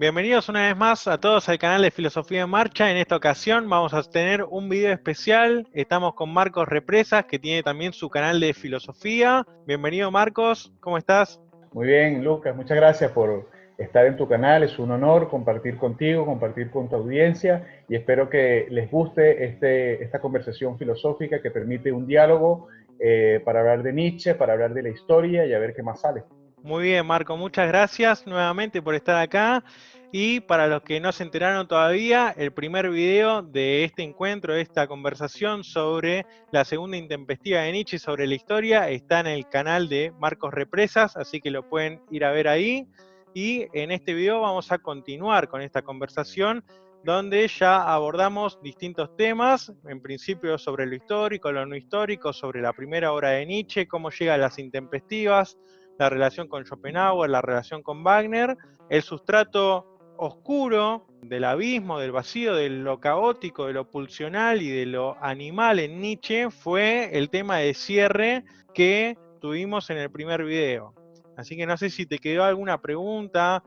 Bienvenidos una vez más a todos al canal de Filosofía en Marcha. En esta ocasión vamos a tener un video especial. Estamos con Marcos Represas, que tiene también su canal de filosofía. Bienvenido, Marcos, ¿cómo estás? Muy bien, Lucas, muchas gracias por estar en tu canal. Es un honor compartir contigo, compartir con tu audiencia y espero que les guste esta conversación filosófica que permite un diálogo para hablar de Nietzsche, para hablar de la historia y a ver qué más sale. Muy bien, Marco, muchas gracias nuevamente por estar acá. Y para los que no se enteraron todavía, el primer video de este encuentro, de esta conversación sobre la segunda intempestiva de Nietzsche, sobre la historia, está en el canal de Marcos Represas, así que lo pueden ir a ver ahí. Y en este video vamos a continuar con esta conversación donde ya abordamos distintos temas, en principio sobre lo histórico, lo no histórico, sobre la primera obra de Nietzsche, cómo llega a las intempestivas, la relación con Schopenhauer, la relación con Wagner, el sustrato oscuro del abismo, del vacío, de lo caótico, de lo pulsional y de lo animal en Nietzsche fue el tema de cierre que tuvimos en el primer video. Así que no sé si te quedó alguna pregunta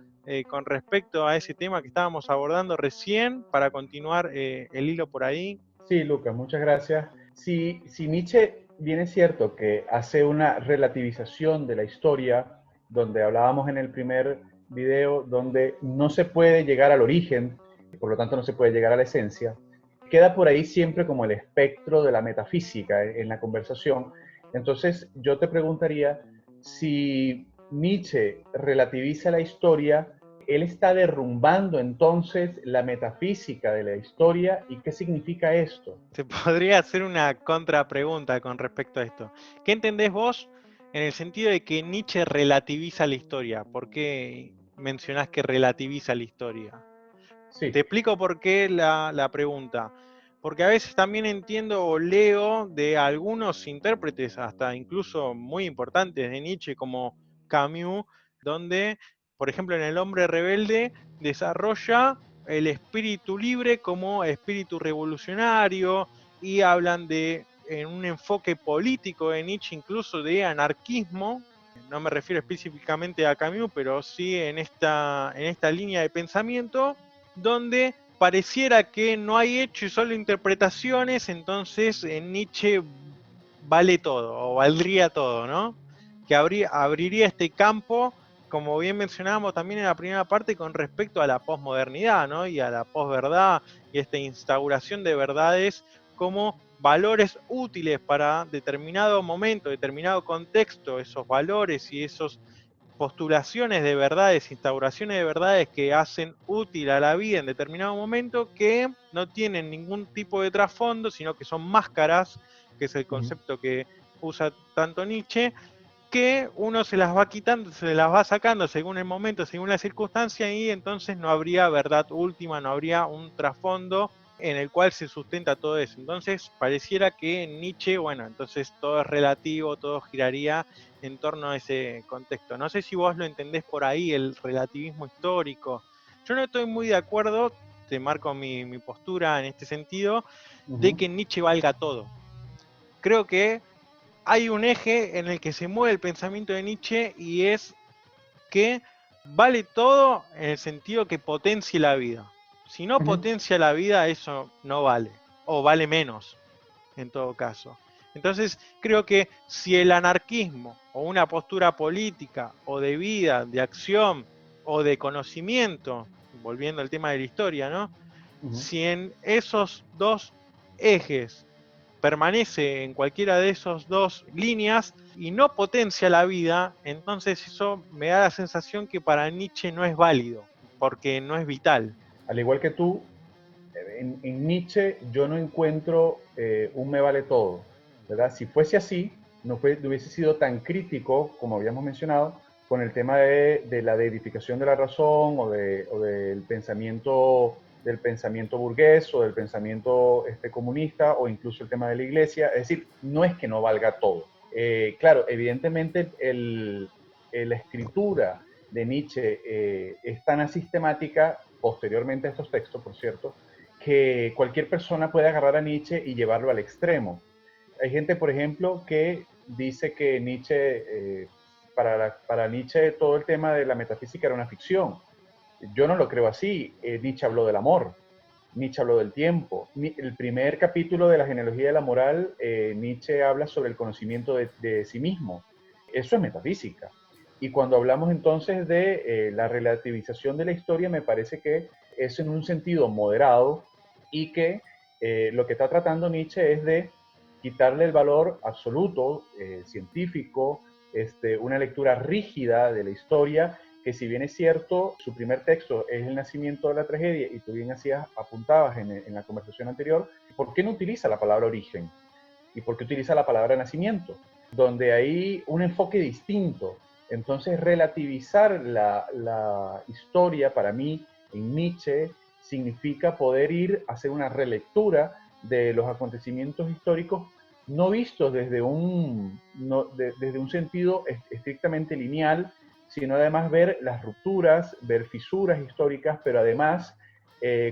con respecto a ese tema que estábamos abordando recién para continuar el hilo por ahí. Sí, Lucas, muchas gracias. Si Nietzsche, bien es cierto que hace una relativización de la historia, donde hablábamos en el primer video, donde no se puede llegar al origen, por lo tanto no se puede llegar a la esencia, queda por ahí siempre como el espectro de la metafísica en la conversación. Entonces yo te preguntaría si Nietzsche relativiza la historia, él está derrumbando entonces la metafísica de la historia. ¿Y qué significa esto? Te podría hacer una contrapregunta con respecto a esto. ¿Qué entendés vos en el sentido de que Nietzsche relativiza la historia? ¿Por qué mencionás que relativiza la historia? Te Sí. explico por qué la pregunta. Porque a veces también entiendo o leo de algunos intérpretes, hasta incluso muy importantes de Nietzsche, como Camus, donde, por ejemplo, en El hombre rebelde desarrolla el espíritu libre como espíritu revolucionario y hablan de, en un enfoque político de Nietzsche, incluso de anarquismo. No me refiero específicamente a Camus, pero sí en esta línea de pensamiento donde pareciera que no hay hecho y solo interpretaciones, entonces en Nietzsche vale todo, o valdría todo, ¿no? Que abriría este campo, como bien mencionábamos también en la primera parte, con respecto a la posmodernidad, ¿no? Y a la posverdad, y esta instauración de verdades como valores útiles para determinado momento, determinado contexto, esos valores y esos postulaciones de verdades, instauraciones de verdades que hacen útil a la vida en determinado momento, que no tienen ningún tipo de trasfondo, sino que son máscaras, que es el concepto que usa tanto Nietzsche, que uno se las va quitando, se las va sacando según el momento, según la circunstancia, y entonces no habría verdad última, no habría un trasfondo en el cual se sustenta todo eso. Entonces pareciera que en Nietzsche, bueno, entonces todo es relativo, todo giraría en torno a ese contexto. No sé si vos lo entendés por ahí, el relativismo histórico. Yo no estoy muy de acuerdo, te marco mi postura en este sentido, de que Nietzsche valga todo. Creo que hay un eje en el que se mueve el pensamiento de Nietzsche y es que vale todo en el sentido que potencie la vida. Si no potencia la vida, eso no vale, o vale menos, en todo caso. Entonces, creo que si el anarquismo, o una postura política, o de vida, de acción, o de conocimiento, volviendo al tema de la historia, ¿no? Si en esos dos ejes permanece en cualquiera de esos dos líneas y no potencia la vida, entonces eso me da la sensación que para Nietzsche no es válido, porque no es vital. Al igual que tú, en Nietzsche yo no encuentro un me vale todo, ¿verdad? Si fuese así, no hubiese sido tan crítico, como habíamos mencionado, con el tema de la deidificación de la razón o del pensamiento burgués o del pensamiento comunista o incluso el tema de la iglesia. Es decir, no es que no valga todo. Claro, evidentemente la escritura de Nietzsche es tan asistemática, posteriormente a estos textos, por cierto, que cualquier persona puede agarrar a Nietzsche y llevarlo al extremo. Hay gente, por ejemplo, que dice que Nietzsche, para Nietzsche todo el tema de la metafísica era una ficción. Yo no lo creo así. Nietzsche habló del amor, Nietzsche habló del tiempo. El primer capítulo de la genealogía de la moral, Nietzsche habla sobre el conocimiento de sí mismo. Eso es metafísica. Y cuando hablamos entonces de la relativización de la historia, me parece que es en un sentido moderado y que lo que está tratando Nietzsche es de quitarle el valor absoluto, científico, una lectura rígida de la historia, que si bien es cierto, su primer texto es el nacimiento de la tragedia, y tú bien apuntabas en la conversación anterior, ¿por qué no utiliza la palabra origen? ¿Y por qué utiliza la palabra nacimiento? Donde hay un enfoque distinto. Entonces, relativizar la historia para mí en Nietzsche significa poder ir a hacer una relectura de los acontecimientos históricos no vistos desde desde un sentido estrictamente lineal, sino además ver las rupturas, ver fisuras históricas, pero además,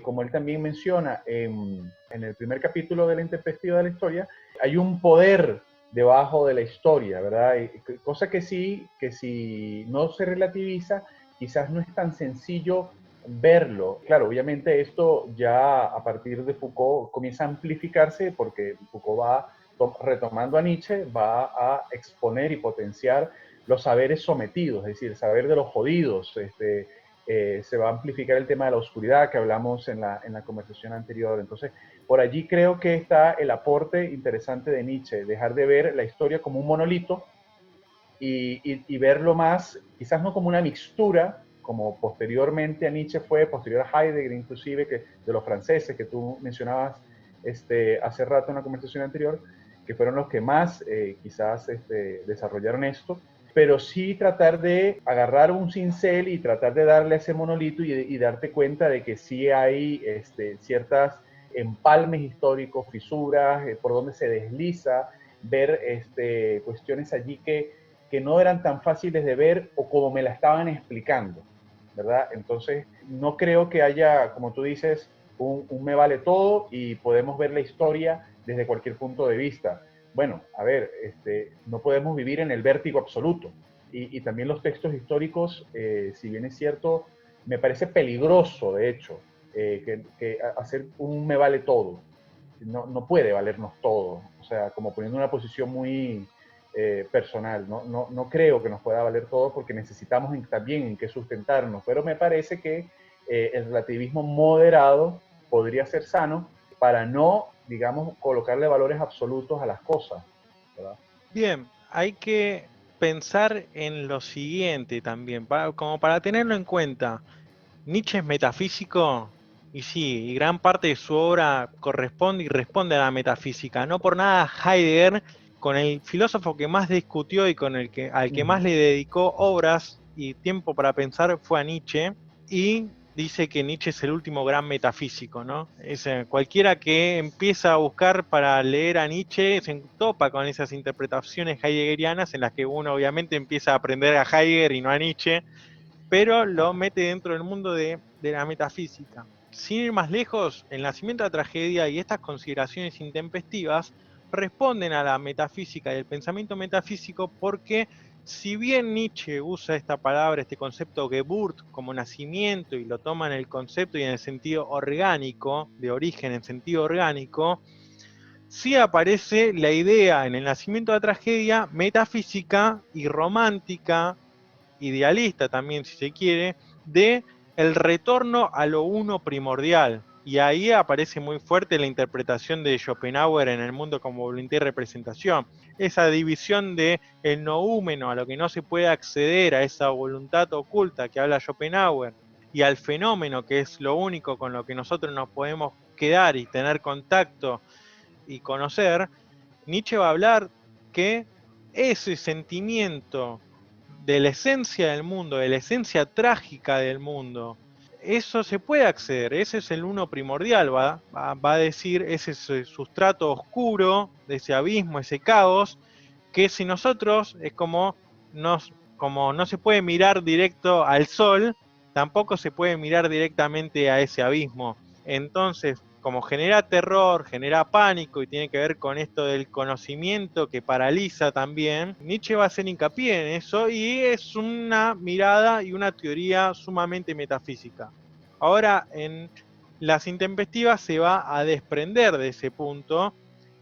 como él también menciona en el primer capítulo de la perspectiva de la historia, hay un poder debajo de la historia, ¿verdad? Cosa que si no se relativiza, quizás no es tan sencillo verlo. Claro, obviamente esto ya a partir de Foucault comienza a amplificarse, porque Foucault va retomando a Nietzsche, va a exponer y potenciar los saberes sometidos, es decir, el saber de los jodidos. Se va a amplificar el tema de la oscuridad que hablamos en la conversación anterior. Entonces, por allí creo que está el aporte interesante de Nietzsche, dejar de ver la historia como un monolito y verlo más, quizás no como una mixtura, como posteriormente a Nietzsche fue, posterior a Heidegger inclusive, que, de los franceses que tú mencionabas hace rato en la conversación anterior, que fueron los que más quizás desarrollaron esto, pero sí tratar de agarrar un cincel y tratar de darle a ese monolito y darte cuenta de que sí hay ciertas empalmes históricos, fisuras, por donde se desliza, ver cuestiones allí que no eran tan fáciles de ver o como me la estaban explicando, ¿verdad? Entonces, no creo que haya, como tú dices, un me vale todo y podemos ver la historia desde cualquier punto de vista. Bueno, a ver, no podemos vivir en el vértigo absoluto. Y también los textos históricos, si bien es cierto, me parece peligroso, de hecho, que hacer un me vale todo. No puede valernos todo. O sea, como poniendo una posición muy personal. No creo que nos pueda valer todo porque necesitamos también en qué sustentarnos. Pero me parece que el relativismo moderado podría ser sano para no, digamos, colocarle valores absolutos a las cosas, ¿verdad? Bien, hay que pensar en lo siguiente también, como para tenerlo en cuenta. Nietzsche es metafísico, y sí, y gran parte de su obra corresponde y responde a la metafísica. No por nada Heidegger, con el filósofo que más discutió y al que más le dedicó obras y tiempo para pensar fue a Nietzsche, y dice que Nietzsche es el último gran metafísico, ¿no? Cualquiera que empieza a buscar para leer a Nietzsche se topa con esas interpretaciones heideggerianas en las que uno obviamente empieza a aprender a Heidegger y no a Nietzsche, pero lo mete dentro del mundo de la metafísica. Sin ir más lejos, el nacimiento de la tragedia y estas consideraciones intempestivas responden a la metafísica y el pensamiento metafísico porque si bien Nietzsche usa esta palabra, este concepto Geburt como nacimiento y lo toma en el concepto y en el sentido orgánico, de origen en sentido orgánico, sí aparece la idea en el nacimiento de la tragedia metafísica y romántica, idealista también si se quiere, de el retorno a lo uno primordial. Y ahí aparece muy fuerte la interpretación de Schopenhauer en El mundo como voluntad y representación. Esa división de el noúmeno, a lo que no se puede acceder, a esa voluntad oculta que habla Schopenhauer, y al fenómeno, que es lo único con lo que nosotros nos podemos quedar y tener contacto y conocer, Nietzsche va a hablar que ese sentimiento de la esencia del mundo, de la esencia trágica del mundo, eso se puede acceder, ese es el uno primordial, va a decir ese sustrato oscuro, de ese abismo, ese caos, que si nosotros es como no se puede mirar directo al sol, tampoco se puede mirar directamente a ese abismo. Entonces, como genera terror, genera pánico y tiene que ver con esto del conocimiento que paraliza también, Nietzsche va a hacer hincapié en eso y es una mirada y una teoría sumamente metafísica. Ahora, en Las Intempestivas se va a desprender de ese punto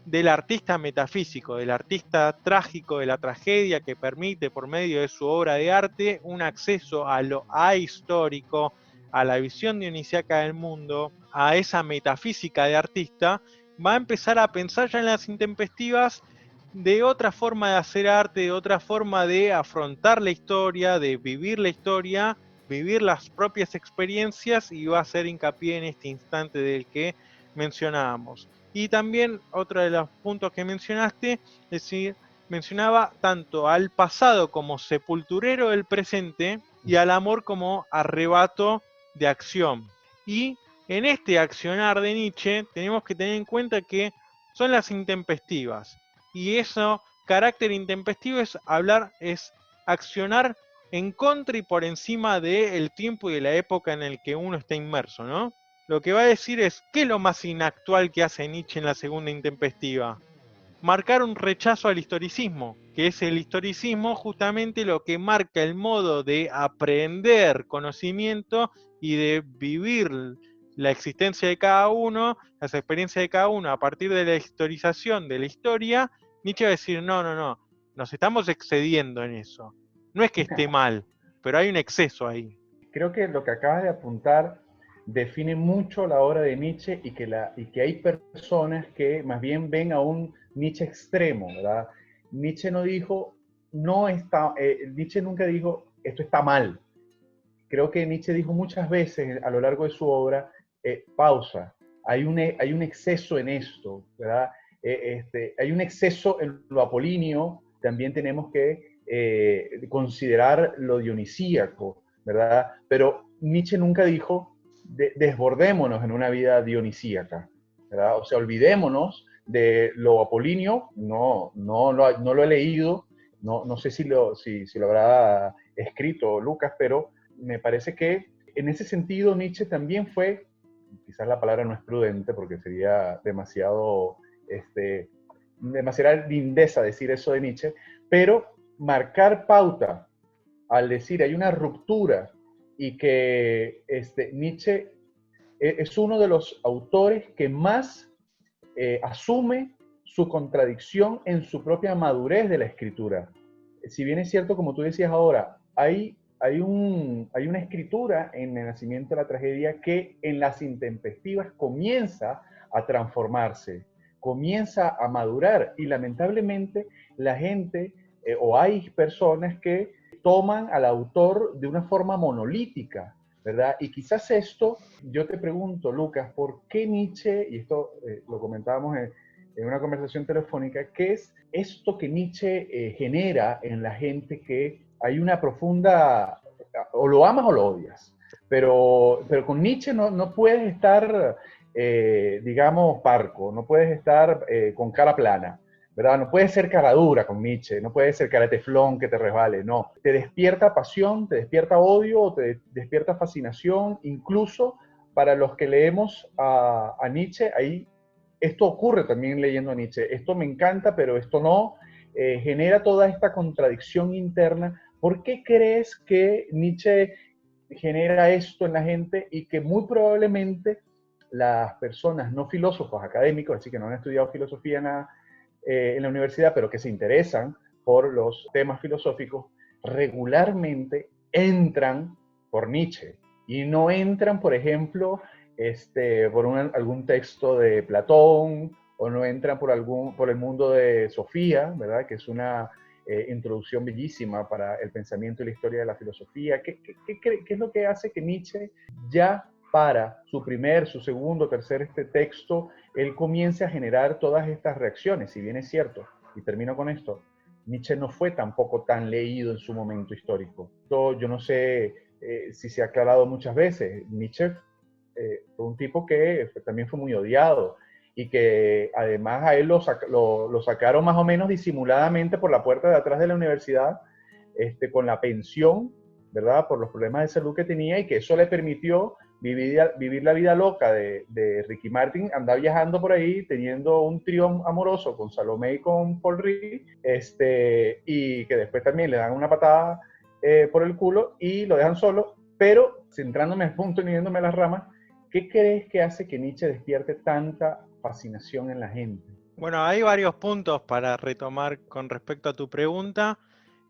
del artista metafísico, del artista trágico de la tragedia que permite por medio de su obra de arte un acceso a lo ahistórico, a la visión dionisíaca del mundo, a esa metafísica de artista, va a empezar a pensar ya en Las Intempestivas de otra forma de hacer arte, de otra forma de afrontar la historia, de vivir la historia, vivir las propias experiencias, y va a hacer hincapié en este instante del que mencionábamos. Y también otro de los puntos que mencionaste, es decir, mencionaba tanto al pasado como sepulturero del presente y al amor como arrebato de acción. Y en este accionar de Nietzsche tenemos que tener en cuenta que son las intempestivas. Y eso, carácter intempestivo, es hablar, es accionar en contra y por encima del tiempo y de la época en el que uno está inmerso, ¿no? Lo que va a decir es, ¿qué es lo más inactual que hace Nietzsche en la segunda intempestiva? Marcar un rechazo al historicismo, que es el historicismo justamente lo que marca el modo de aprender conocimiento y de vivir la existencia de cada uno, las experiencias de cada uno a partir de la historización de la historia. Nietzsche va a decir, no, nos estamos excediendo en eso. No es que esté mal, pero hay un exceso ahí. Creo que lo que acabas de apuntar define mucho la obra de Nietzsche y que hay personas que más bien ven a un Nietzsche extremo, ¿verdad? Nietzsche no dijo, Nietzsche nunca dijo, esto está mal. Creo que Nietzsche dijo muchas veces a lo largo de su obra, pausa, hay un exceso en esto, ¿verdad? Hay un exceso en lo apolíneo, también tenemos que considerar lo dionisíaco, ¿verdad? Pero Nietzsche nunca dijo, desbordémonos en una vida dionisíaca, ¿verdad? O sea, olvidémonos de lo apolíneo, no lo he leído, no sé si lo habrá escrito Lucas, pero me parece que en ese sentido Nietzsche también fue, quizás la palabra no es prudente porque sería demasiada lindeza decir eso de Nietzsche, pero marcar pauta al decir hay una ruptura y que Nietzsche es uno de los autores que más asume su contradicción en su propia madurez de la escritura. Si bien es cierto, como tú decías ahora, hay una escritura en el nacimiento de la tragedia que en Las Intempestivas comienza a transformarse, comienza a madurar, y lamentablemente la gente o hay personas que toman al autor de una forma monolítica, ¿verdad? Y quizás esto, yo te pregunto, Lucas, ¿por qué Nietzsche, y esto lo comentábamos en una conversación telefónica, qué es esto que Nietzsche genera en la gente, que hay una profunda, o lo amas o lo odias, pero con Nietzsche no puedes estar, digamos, parco, no puedes estar con cara plana, ¿verdad? No puedes ser cara dura con Nietzsche, no puedes ser cara de teflón que te resbale, no. Te despierta pasión, te despierta odio, te despierta fascinación, incluso para los que leemos a Nietzsche, ahí esto ocurre también leyendo a Nietzsche. Esto me encanta, pero esto no. Genera toda esta contradicción interna. ¿Por qué crees que Nietzsche genera esto en la gente y que muy probablemente las personas no filósofos académicos, así que no han estudiado filosofía en la universidad, pero que se interesan por los temas filosóficos, regularmente entran por Nietzsche y no entran, por ejemplo, por algún texto de Platón, o no entran por el mundo de Sofía, ¿verdad? Que es una introducción bellísima para el pensamiento y la historia de la filosofía. ¿Qué es lo que hace que Nietzsche, ya para su primer, su segundo, tercer texto, él comience a generar todas estas reacciones? Si bien es cierto, y termino con esto, Nietzsche no fue tampoco tan leído en su momento histórico. Yo no sé si se ha aclarado muchas veces. Nietzsche fue un tipo que también fue muy odiado, y que además a él lo sacaron más o menos disimuladamente por la puerta de atrás de la universidad, con la pensión, ¿verdad? Por los problemas de salud que tenía, y que eso le permitió vivir la vida loca de Ricky Martin, anda viajando por ahí teniendo un trío amoroso con Salomé y con Paul Reed, y que después también le dan una patada por el culo y lo dejan solo. Pero centrándome al punto y no yéndome a las ramas, ¿qué crees que hace que Nietzsche despierte tanta fascinación en la gente? Bueno, hay varios puntos para retomar con respecto a tu pregunta.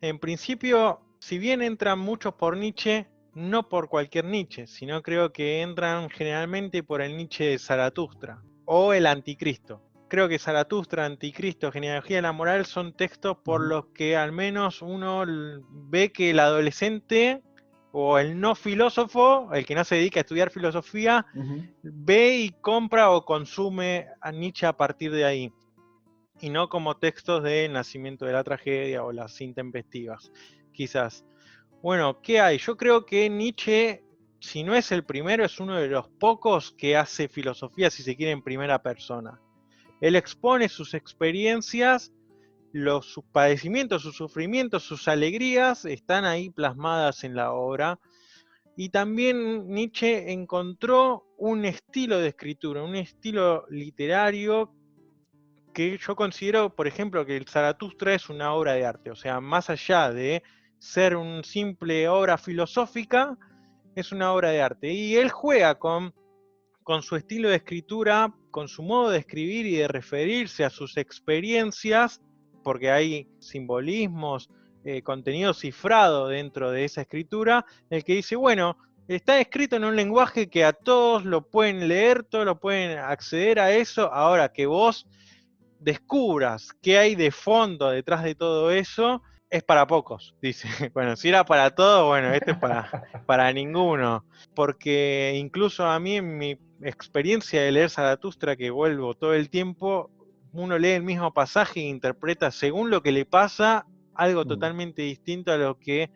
En principio, si bien entran muchos por Nietzsche, no por cualquier Nietzsche, sino creo que entran generalmente por el Nietzsche de Zaratustra o el Anticristo. Creo que Zaratustra, Anticristo, Genealogía de la Moral son textos por los que al menos uno ve que el adolescente o el no filósofo, el que no se dedica a estudiar filosofía, ve y compra o consume a Nietzsche a partir de ahí, y no como textos de Nacimiento de la Tragedia o Las Intempestivas, quizás. Bueno, ¿qué hay? Yo creo que Nietzsche, si no es el primero, es uno de los pocos que hace filosofía, si se quiere, en primera persona. Él expone sus experiencias, sus padecimientos, sus sufrimientos, sus alegrías, están ahí plasmadas en la obra. Y también Nietzsche encontró un estilo de escritura, un estilo literario que yo considero, por ejemplo, que el Zaratustra es una obra de arte. O sea, más allá de ser una simple obra filosófica, es una obra de arte. Y él juega con su estilo de escritura, con su modo de escribir y de referirse a sus experiencias, porque hay simbolismos, contenido cifrado dentro de esa escritura, el que dice, bueno, está escrito en un lenguaje que a todos lo pueden leer, todos lo pueden acceder a eso, ahora que vos descubras qué hay de fondo detrás de todo eso, es para pocos, dice. Bueno, si era para todos, bueno, este es para ninguno. Porque incluso a mí, en mi experiencia de leer Zaratustra, que vuelvo todo el tiempo, uno lee el mismo pasaje e interpreta según lo que le pasa algo totalmente distinto a lo que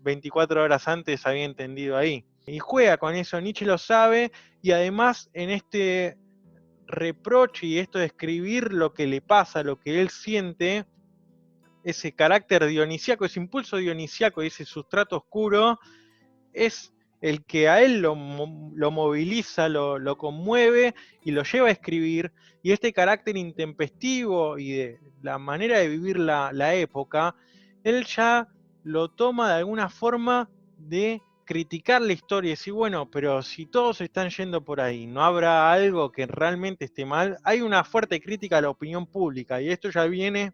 24 horas antes había entendido ahí. Y juega con eso, Nietzsche lo sabe, y además en este reproche y esto de escribir lo que le pasa, lo que él siente, ese carácter dionisíaco, ese impulso dionisíaco y ese sustrato oscuro, es el que a él lo moviliza, lo conmueve y lo lleva a escribir. Y este carácter intempestivo y de la manera de vivir la época, él ya lo toma de alguna forma de criticar la historia y decir, bueno, pero si todos están yendo por ahí, ¿no habrá algo que realmente esté mal? Hay una fuerte crítica a la opinión pública, y esto ya viene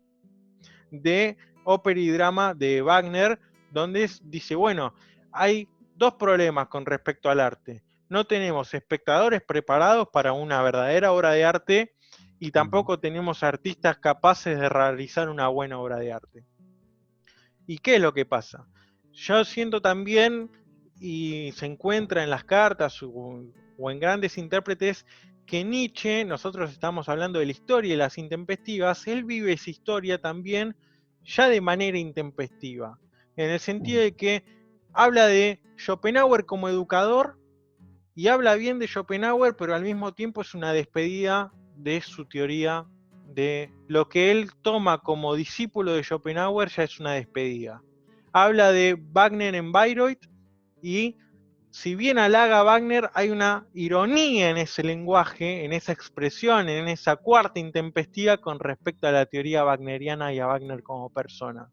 de ópera y drama de Wagner, donde dice, bueno, hay dos problemas con respecto al arte. No tenemos espectadores preparados para una verdadera obra de arte, y tampoco tenemos artistas capaces de realizar una buena obra de arte. ¿Y qué es lo que pasa? Yo siento también, y se encuentra en las cartas o en grandes intérpretes, que Nietzsche, nosotros estamos hablando de la historia y las intempestivas, él vive esa historia también ya de manera intempestiva, en el sentido de que habla de Schopenhauer como educador, y habla bien de Schopenhauer, pero al mismo tiempo es una despedida de su teoría, de lo que él toma como discípulo de Schopenhauer, ya es una despedida. Habla de Wagner en Bayreuth, y si bien halaga a Wagner, hay una ironía en ese lenguaje, en esa expresión, en esa cuarta intempestiva con respecto a la teoría wagneriana y a Wagner como persona,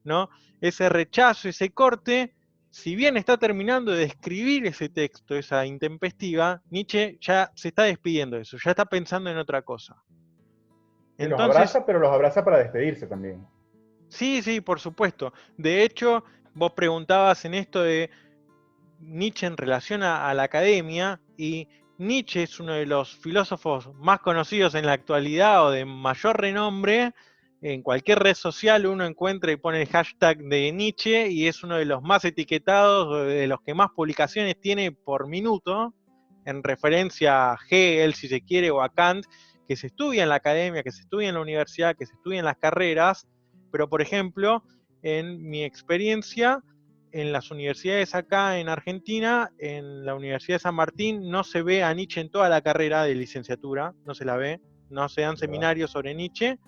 ¿no? Ese rechazo, ese corte, si bien está terminando de escribir ese texto, esa intempestiva, Nietzsche ya se está despidiendo de eso, ya está pensando en otra cosa. Y los Entonces, abraza, pero los abraza para despedirse también. sí, por supuesto. De hecho, vos preguntabas en esto de Nietzsche en relación a la academia, y Nietzsche es uno de los filósofos más conocidos en la actualidad o de mayor renombre. En cualquier red social uno encuentra y pone el hashtag de Nietzsche y es uno de los más etiquetados, de los que más publicaciones tiene por minuto, en referencia a Hegel, si se quiere, o a Kant, que se estudia en la academia, que se estudia en la universidad, que se estudia en las carreras. Pero, por ejemplo, en mi experiencia, en las universidades acá en Argentina, en la Universidad de San Martín, no se ve a Nietzsche en toda la carrera de licenciatura, no se la ve, no se dan seminarios sobre Nietzsche,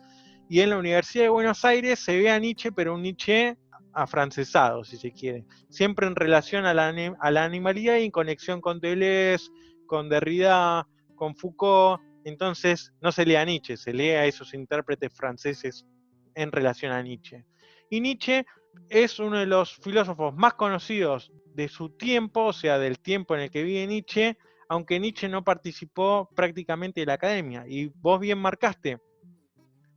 y en la Universidad de Buenos Aires se ve a Nietzsche, pero un Nietzsche afrancesado, si se quiere. Siempre en relación a la animalidad y en conexión con Deleuze, con Derrida, con Foucault. Entonces no se lee a Nietzsche, se lee a esos intérpretes franceses en relación a Nietzsche. Y Nietzsche es uno de los filósofos más conocidos de su tiempo, o sea, del tiempo en el que vive Nietzsche, aunque Nietzsche no participó prácticamente de la academia. Y vos bien marcaste,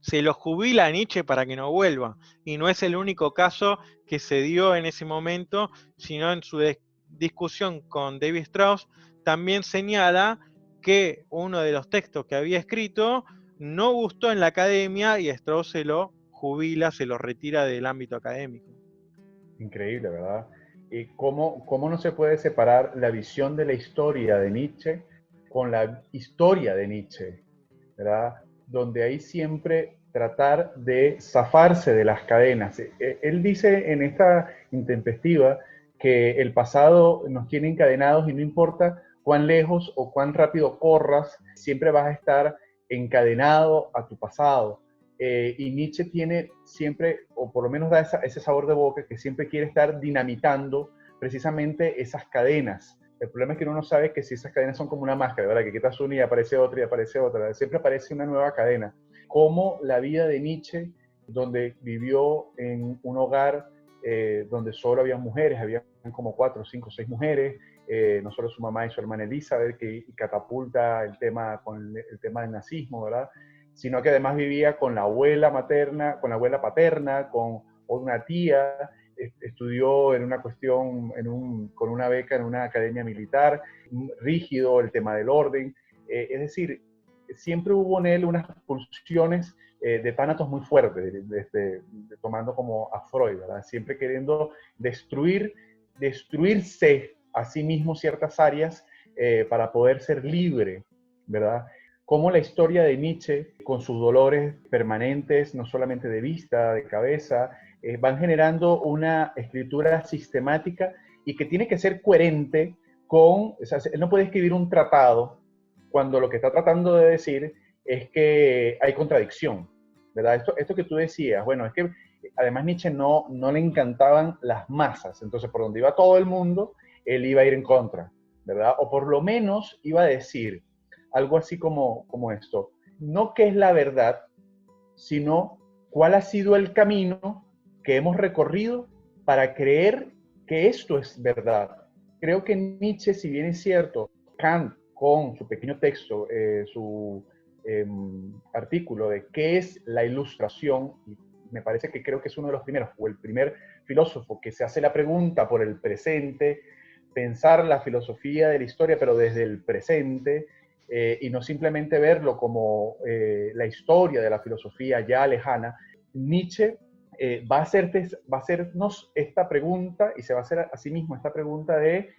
se lo jubila a Nietzsche para que no vuelva. Y no es el único caso que se dio en ese momento, sino en su discusión con David Strauss, también señala que uno de los textos que había escrito no gustó en la academia y Strauss se lo jubila, se lo retira del ámbito académico. Increíble, ¿verdad? Y cómo no se puede separar la visión de la historia de Nietzsche con la historia de Nietzsche, ¿verdad? Donde hay siempre tratar de zafarse de las cadenas. Él dice en esta intempestiva que el pasado nos tiene encadenados y no importa cuán lejos o cuán rápido corras, siempre vas a estar encadenado a tu pasado. Y Nietzsche tiene siempre, o por lo menos da ese sabor de boca, que siempre quiere estar dinamitando precisamente esas cadenas. El problema es que uno no sabe que si esas cadenas son como una máscara, ¿verdad? Que quitas una y aparece otra y aparece otra. Siempre aparece una nueva cadena. Como la vida de Nietzsche, donde vivió en un hogar donde solo había mujeres, había como 4, 5, 6 mujeres, no solo su mamá y su hermana Elizabeth, que catapulta el tema con el tema del nazismo, ¿verdad? Sino que además vivía con la abuela materna, con la abuela paterna, con una tía, estudió en una cuestión, con una beca en una academia militar, rígido el tema del orden, es decir, siempre hubo en él unas pulsiones de tánatos muy fuertes, tomando como a Freud, ¿verdad? Siempre queriendo destruirse a sí mismo ciertas áreas para poder ser libre, ¿verdad? Cómo la historia de Nietzsche, con sus dolores permanentes, no solamente de vista, de cabeza, van generando una escritura sistemática y que tiene que ser coherente con, o sea, él no puede escribir un tratado cuando lo que está tratando de decir es que hay contradicción, ¿verdad? Esto que tú decías, bueno, es que además Nietzsche no le encantaban las masas, entonces por donde iba todo el mundo, él iba a ir en contra, ¿verdad? O por lo menos iba a decir algo así como esto, no qué es la verdad, sino cuál ha sido el camino que hemos recorrido para creer que esto es verdad. Creo que Nietzsche, si bien es cierto, Kant con su pequeño texto, su artículo de qué es la ilustración, y me parece que creo que es uno de los primeros, o el primer filósofo que se hace la pregunta por el presente, pensar la filosofía de la historia, pero desde el presente, y no simplemente verlo como la historia de la filosofía ya lejana. Nietzsche va a hacernos esta pregunta, y se va a hacer a sí mismo esta pregunta de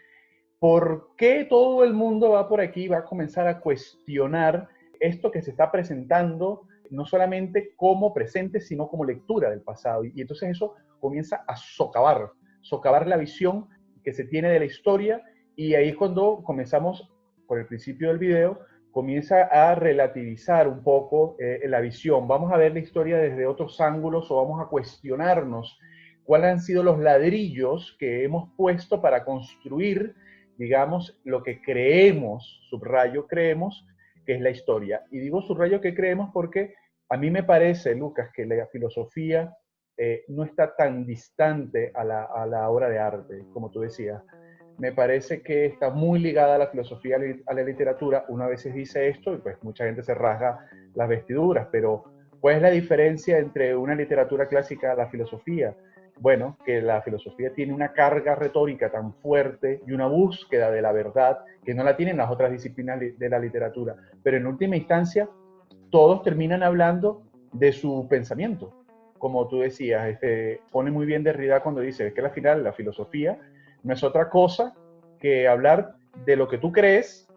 ¿por qué todo el mundo va por aquí y va a comenzar a cuestionar esto que se está presentando, no solamente como presente, sino como lectura del pasado? Y entonces eso comienza a socavar la visión que se tiene de la historia, y ahí es cuando comenzamos, por el principio del video, comienza a relativizar un poco la visión. Vamos a ver la historia desde otros ángulos, o vamos a cuestionarnos cuáles han sido los ladrillos que hemos puesto para construir, digamos, lo que creemos, subrayo creemos, que es la historia. Y digo subrayo que creemos porque a mí me parece, Lucas, que la filosofía no está tan distante a la obra de arte, como tú decías. Me parece que está muy ligada a la filosofía, a la literatura. Uno a veces dice esto y pues mucha gente se rasga las vestiduras, pero ¿cuál es la diferencia entre una literatura clásica y la filosofía? Bueno, que la filosofía tiene una carga retórica tan fuerte y una búsqueda de la verdad que no la tienen las otras disciplinas de la literatura. Pero en última instancia, todos terminan hablando de su pensamiento. Como tú decías, pone muy bien Derrida cuando dice que al final la filosofía no es otra cosa que hablar de lo que tú crees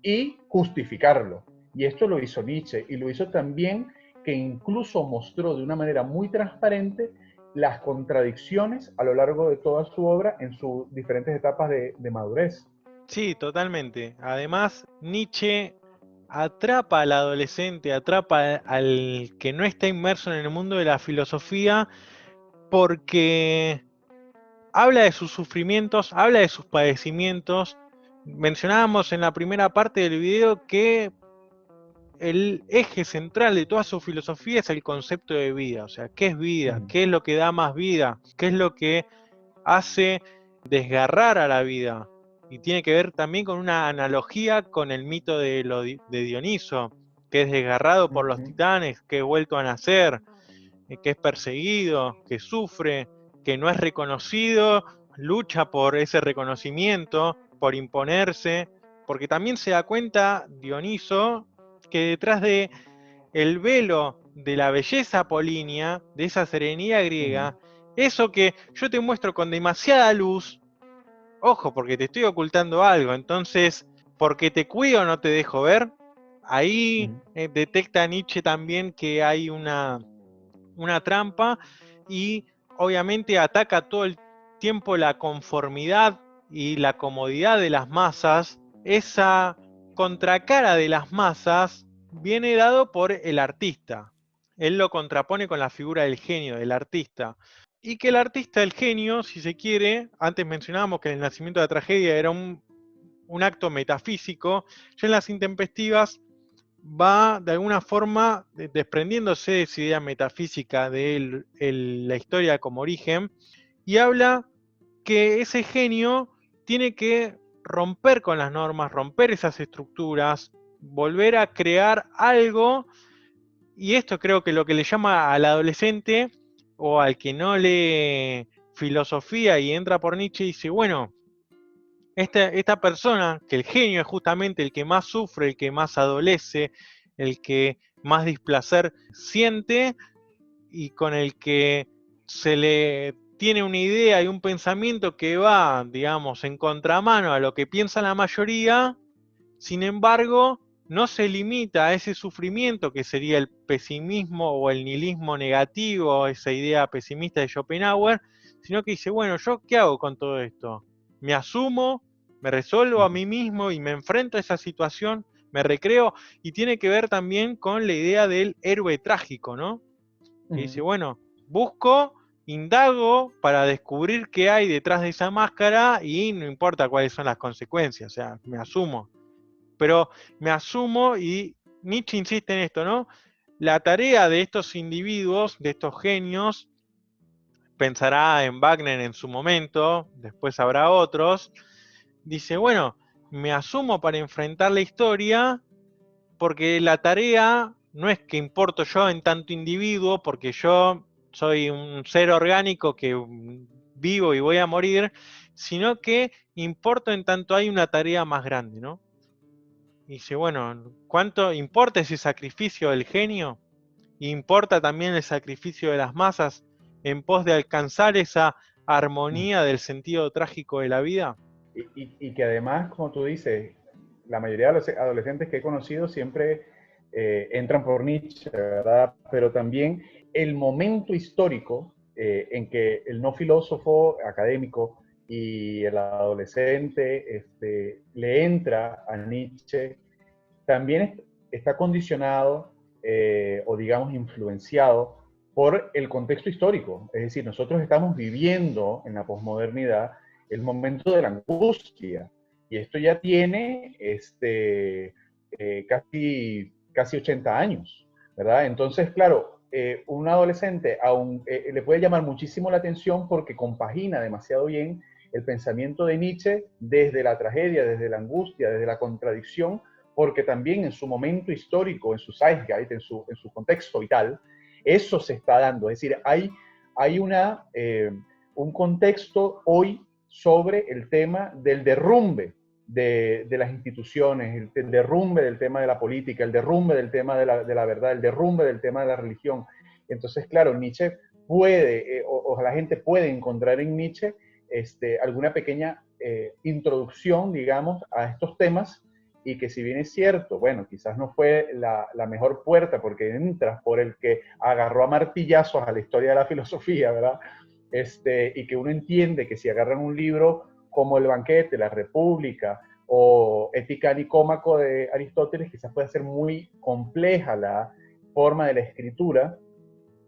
y justificarlo. Y esto lo hizo Nietzsche, y lo hizo también, que incluso mostró de una manera muy transparente las contradicciones a lo largo de toda su obra en sus diferentes etapas de madurez. Sí, totalmente. Además, Nietzsche atrapa al adolescente, atrapa al que no está inmerso en el mundo de la filosofía, porque habla de sus sufrimientos, habla de sus padecimientos. Mencionábamos en la primera parte del video que el eje central de toda su filosofía es el concepto de vida, o sea, ¿qué es vida? ¿Qué es lo que da más vida? ¿Qué es lo que hace desgarrar a la vida? Y tiene que ver también con una analogía con el mito de Dioniso, que es desgarrado por los titanes, que es vuelto a nacer, que es perseguido, que sufre, que no es reconocido, lucha por ese reconocimiento, por imponerse, porque también se da cuenta Dioniso que detrás de el velo de la belleza apolínea, de esa serenidad griega, eso que yo te muestro con demasiada luz, ojo, porque te estoy ocultando algo, entonces, porque te cuido no te dejo ver. Ahí detecta Nietzsche también que hay una trampa y obviamente ataca todo el tiempo la conformidad y la comodidad de las masas. Esa contracara de las masas viene dado por el artista. Él lo contrapone con la figura del genio, del artista. Y que el artista, el genio, si se quiere, antes mencionábamos que el nacimiento de la tragedia era un acto metafísico, ya en las intempestivas va de alguna forma desprendiéndose de esa idea metafísica de la historia como origen y habla que ese genio tiene que romper con las normas, romper esas estructuras, volver a crear algo, y esto creo que lo que le llama al adolescente o al que no lee filosofía y entra por Nietzsche dice, bueno, esta persona, que el genio es justamente el que más sufre, el que más adolece, el que más displacer siente y con el que se le tiene una idea y un pensamiento que va, digamos, en contramano a lo que piensa la mayoría, sin embargo, no se limita a ese sufrimiento que sería el pesimismo o el nihilismo negativo, esa idea pesimista de Schopenhauer, sino que dice, bueno, ¿yo qué hago con todo esto? ¿Me asumo? ¿Me resuelvo a mí mismo y me enfrento a esa situación? ¿Me recreo? Y tiene que ver también con la idea del héroe trágico, ¿no? Que dice, bueno, busco, indago para descubrir qué hay detrás de esa máscara y no importa cuáles son las consecuencias, o sea, me asumo. Pero me asumo y Nietzsche insiste en esto, ¿no? La tarea de estos individuos, de estos genios, pensará en Wagner en su momento, después habrá otros, dice, bueno, me asumo para enfrentar la historia porque la tarea no es que importo yo en tanto individuo, porque yo soy un ser orgánico que vivo y voy a morir, sino que importo en tanto hay una tarea más grande, ¿no? Y dice, bueno, ¿cuánto importa ese sacrificio del genio? ¿Importa también el sacrificio de las masas en pos de alcanzar esa armonía del sentido trágico de la vida? Y que además, como tú dices, la mayoría de los adolescentes que he conocido siempre entran por Nietzsche, ¿verdad? Pero también el momento histórico en que el no filósofo académico y el adolescente le entra a Nietzsche, también está condicionado o digamos influenciado por el contexto histórico. Es decir, nosotros estamos viviendo en la posmodernidad el momento de la angustia y esto ya tiene casi 80 años, ¿verdad? Entonces, claro, un adolescente aún le puede llamar muchísimo la atención porque compagina demasiado bien el pensamiento de Nietzsche desde la tragedia, desde la angustia, desde la contradicción, porque también en su momento histórico, en su zeitgeist, en su contexto vital, eso se está dando. Es decir, hay un contexto hoy sobre el tema del derrumbe de las instituciones, el derrumbe del tema de la política, el derrumbe del tema de la verdad, el derrumbe del tema de la religión. Entonces, claro, Nietzsche puede, o la gente puede encontrar en Nietzsche alguna pequeña introducción, digamos, a estos temas y que si bien es cierto, bueno, quizás no fue la mejor puerta porque entras por el que agarró a martillazos a la historia de la filosofía, ¿verdad? Y que uno entiende que si agarran un libro como El banquete, La República o Ética Nicómaco de Aristóteles, quizás puede ser muy compleja la forma de la escritura.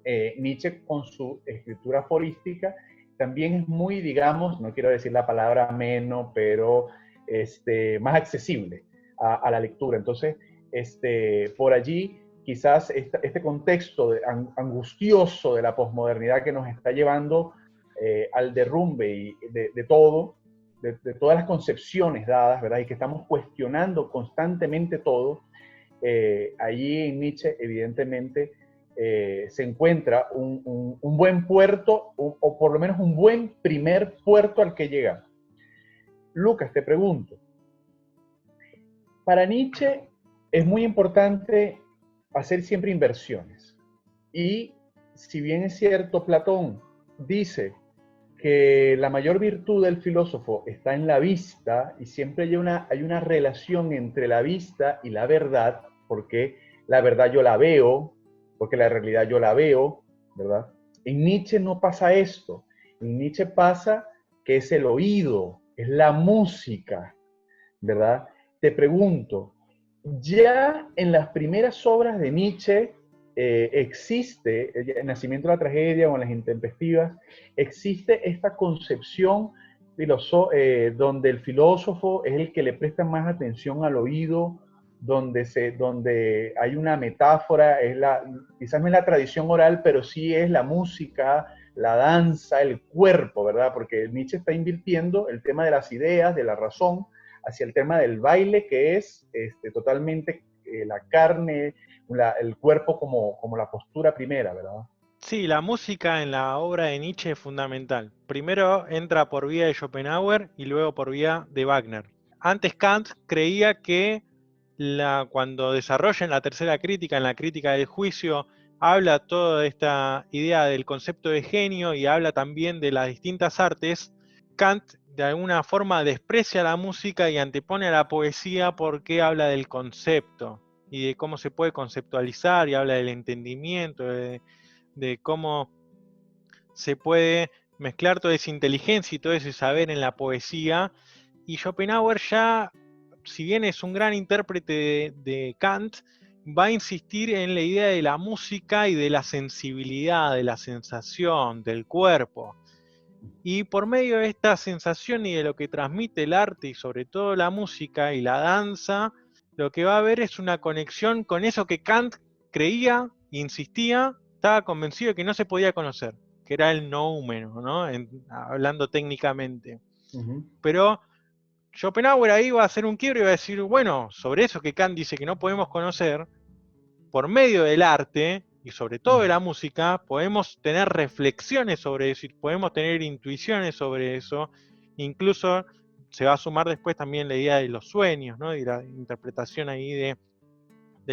Nietzsche con su escritura aforística también es muy, digamos, no quiero decir la palabra ameno, pero más accesible a la lectura. Entonces, por allí quizás este contexto angustioso de la posmodernidad que nos está llevando al derrumbe de todo, de todas las concepciones dadas, ¿verdad? Y que estamos cuestionando constantemente todo, allí en Nietzsche evidentemente se encuentra un buen puerto, o por lo menos un buen primer puerto al que llegar. Lucas, te pregunto, para Nietzsche es muy importante hacer siempre inversiones. Y si bien es cierto, Platón dice que la mayor virtud del filósofo está en la vista, y siempre hay una relación entre la vista y la verdad, porque la verdad yo la veo, porque la realidad yo la veo, ¿verdad? En Nietzsche no pasa esto. En Nietzsche pasa que es el oído, es la música, ¿verdad? Te pregunto, ya en las primeras obras de Nietzsche existe, el nacimiento de la tragedia o en las intempestivas, existe esta concepción donde el filósofo es el que le presta más atención al oído, donde hay una metáfora, quizás no es la tradición oral, pero sí es la música, la danza, el cuerpo, ¿verdad? Porque Nietzsche está invirtiendo el tema de las ideas, de la razón, hacia el tema del baile, que es totalmente la carne, el cuerpo como la postura primera, ¿verdad? Sí, la música en la obra de Nietzsche es fundamental. Primero entra por vía de Schopenhauer y luego por vía de Wagner. Antes Kant creía que cuando desarrolla en la tercera crítica, en la crítica del juicio, habla toda esta idea del concepto de genio y habla también de las distintas artes. Kant de alguna forma desprecia la música y antepone a la poesía porque habla del concepto y de cómo se puede conceptualizar, y habla del entendimiento, de cómo se puede mezclar toda esa inteligencia y todo ese saber en la poesía. Y Schopenhauer ya, si bien es un gran intérprete de Kant, va a insistir en la idea de la música y de la sensibilidad, de la sensación, del cuerpo. Y por medio de esta sensación y de lo que transmite el arte, y sobre todo la música y la danza, lo que va a haber es una conexión con eso que Kant creía, insistía, estaba convencido de que no se podía conocer, que era el noúmeno, ¿no? Hablando técnicamente. Uh-huh. Pero Schopenhauer ahí va a hacer un quiebre y va a decir, bueno, sobre eso que Kant dice que no podemos conocer, por medio del arte y sobre todo de la música, podemos tener reflexiones sobre eso y podemos tener intuiciones sobre eso. Incluso se va a sumar después también la idea de los sueños, ¿no? Y la interpretación ahí de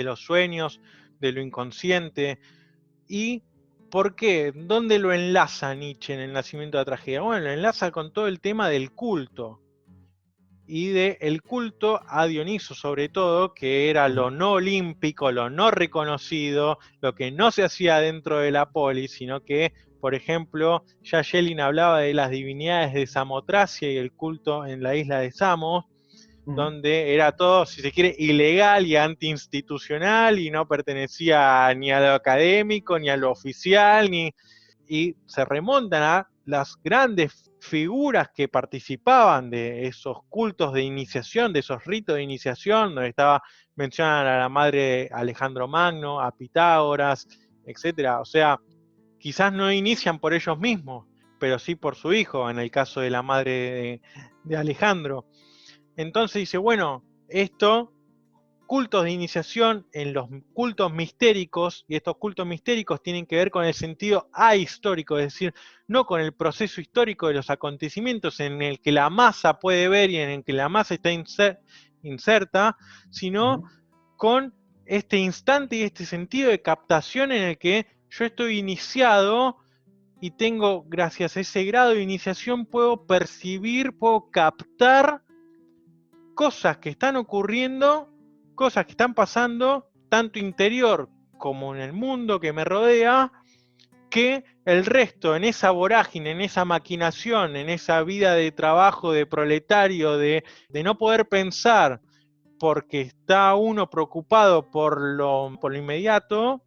los sueños, de lo inconsciente. ¿Y por qué? ¿Dónde lo enlaza Nietzsche en el nacimiento de la tragedia? Bueno, lo enlaza con todo el tema del culto. Y del culto a Dioniso, sobre todo, que era lo no olímpico, lo no reconocido, lo que no se hacía dentro de la polis, sino que, por ejemplo, ya Schelling hablaba de las divinidades de Samotracia y el culto en la isla de Samos, donde era todo, si se quiere, ilegal y antiinstitucional y no pertenecía ni a lo académico, ni a lo oficial, y se remontan a las grandes figuras que participaban de esos cultos de iniciación, de esos ritos de iniciación, donde estaba mencionada a la madre Alejandro Magno, a Pitágoras, etcétera. O sea, quizás no inician por ellos mismos, pero sí por su hijo, en el caso de la madre de Alejandro. Entonces dice, bueno, cultos de iniciación en los cultos mistéricos, y estos cultos mistéricos tienen que ver con el sentido ahistórico, es decir, no con el proceso histórico de los acontecimientos en el que la masa puede ver y en el que la masa está inserta, sino con este instante y este sentido de captación en el que yo estoy iniciado y tengo, gracias a ese grado de iniciación, puedo percibir, puedo captar cosas que están ocurriendo, cosas que están pasando, tanto interior como en el mundo que me rodea, que el resto, en esa vorágine, en esa maquinación, en esa vida de trabajo, de proletario, de no poder pensar porque está uno preocupado por lo inmediato,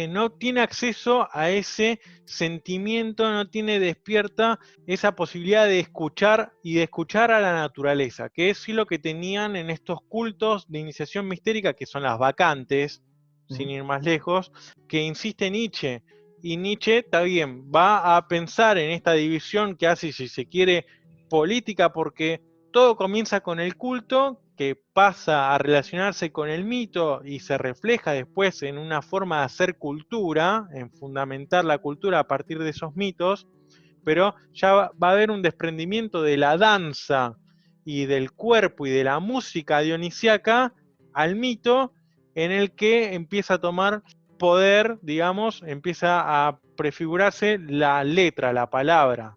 no tiene acceso a ese sentimiento, no tiene despierta esa posibilidad de escuchar y de escuchar a la naturaleza, que es sí lo que tenían en estos cultos de iniciación mistérica, que son las vacantes, sin ir más lejos, que insiste Nietzsche. Y Nietzsche, está bien, va a pensar en esta división que hace, si se quiere, política, porque todo comienza con el culto, que pasa a relacionarse con el mito y se refleja después en una forma de hacer cultura, en fundamentar la cultura a partir de esos mitos, pero ya va a haber un desprendimiento de la danza y del cuerpo y de la música dionisíaca al mito, en el que empieza a tomar poder, digamos, empieza a prefigurarse la letra, la palabra,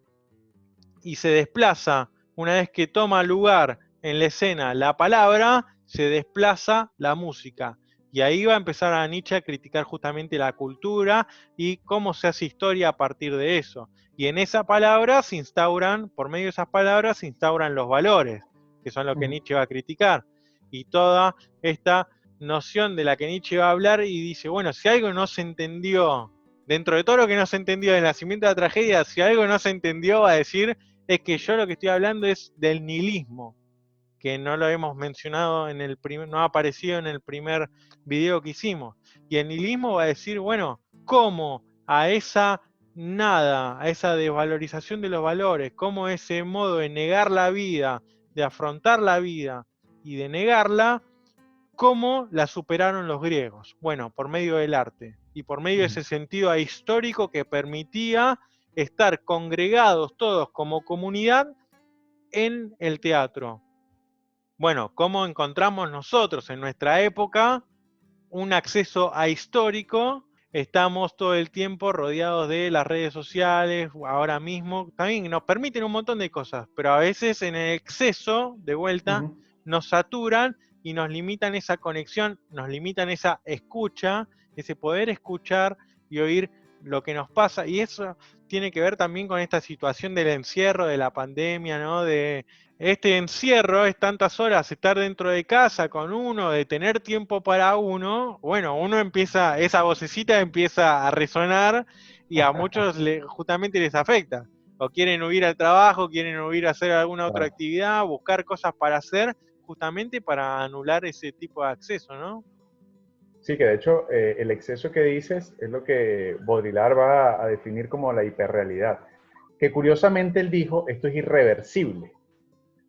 y se desplaza, una vez que toma lugar en la escena la palabra, se desplaza la música. Y ahí va a empezar a Nietzsche a criticar justamente la cultura y cómo se hace historia a partir de eso. Y en esa palabra se instauran, por medio de esas palabras, se instauran los valores, que son lo que Nietzsche va a criticar. Y toda esta noción de la que Nietzsche va a hablar y dice, bueno, si algo no se entendió, dentro de todo lo que no se entendió del nacimiento de la tragedia, si algo no se entendió, va a decir, es que yo lo que estoy hablando es del nihilismo, que no lo hemos mencionado en el primer, no ha aparecido en el primer video que hicimos. Y el nihilismo va a decir, bueno, ¿cómo a esa nada, a esa desvalorización de los valores, cómo ese modo de negar la vida, de afrontar la vida y de negarla, cómo la superaron los griegos? Bueno, por medio del arte y por medio de ese sentido histórico que permitía estar congregados todos como comunidad en el teatro. Bueno, ¿cómo encontramos nosotros en nuestra época un acceso a histórico? Estamos todo el tiempo rodeados de las redes sociales, ahora mismo, también nos permiten un montón de cosas, pero a veces en el exceso, de vuelta, nos saturan y nos limitan esa conexión, nos limitan esa escucha, ese poder escuchar y oír lo que nos pasa. Y eso tiene que ver también con esta situación del encierro, de la pandemia, ¿no? De este encierro, es tantas horas estar dentro de casa con uno, de tener tiempo para uno. Bueno, uno empieza, esa vocecita empieza a resonar y a muchos justamente les afecta. O quieren huir al trabajo, quieren huir a hacer alguna otra actividad, buscar cosas para hacer, justamente para anular ese tipo de acceso, ¿no? Sí, que de hecho el exceso que dices es lo que Baudrillard va a definir como la hiperrealidad. Que curiosamente él dijo, esto es irreversible,